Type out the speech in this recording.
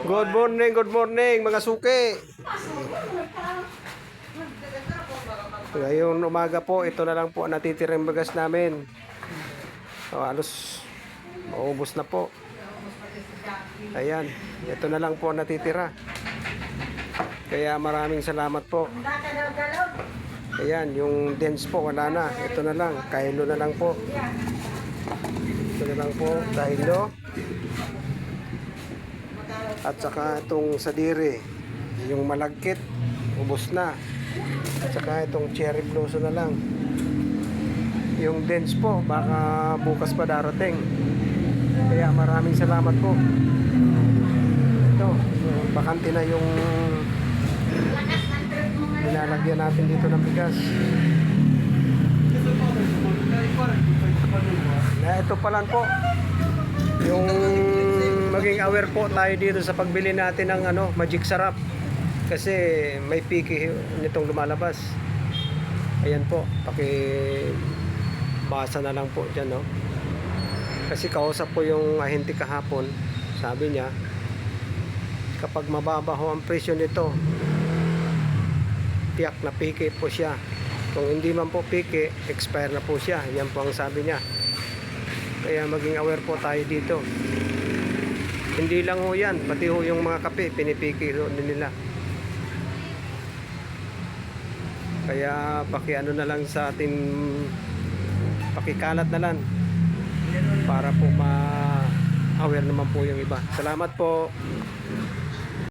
Good morning mga suki. Ngayong umaga po, ito na lang po ang natitirang bagas namin. Halos maubos na po. Ayan, ito na lang po ang natitira. Kaya maraming salamat po. Ayan, yung dents po wala na. Ito na lang, kahilo na lang po. Ito na lang po, kahilo. At saka itong sadiri, yung malagkit, ubos na. At saka itong cherry blossom na lang. Yung dents po, baka bukas pa darating. Kaya maraming salamat po. Ito, bakante na yung nilalagyan natin dito ng bigas. Na ito pa lang po. Yung maging aware po tayo dito sa pagbili natin ng Magic Sarap. Kasi may piki nitong lumalabas. Ayan po, basa na lang po dyan, no? Kasi kausap po yung ahente kahapon. Sabi niya, kapag mababa ho ang presyo nito, tiyak na piki po siya. Kung hindi man po piki, expire na po siya. Yan po ang sabi niya. Kaya maging aware po tayo dito. Hindi lang ho yan, pati ho yung mga kape, pinipiki ho nila. Kaya pakiano na lang sa ating pakikalat na lang para po ma-aware naman po yung iba. Salamat po.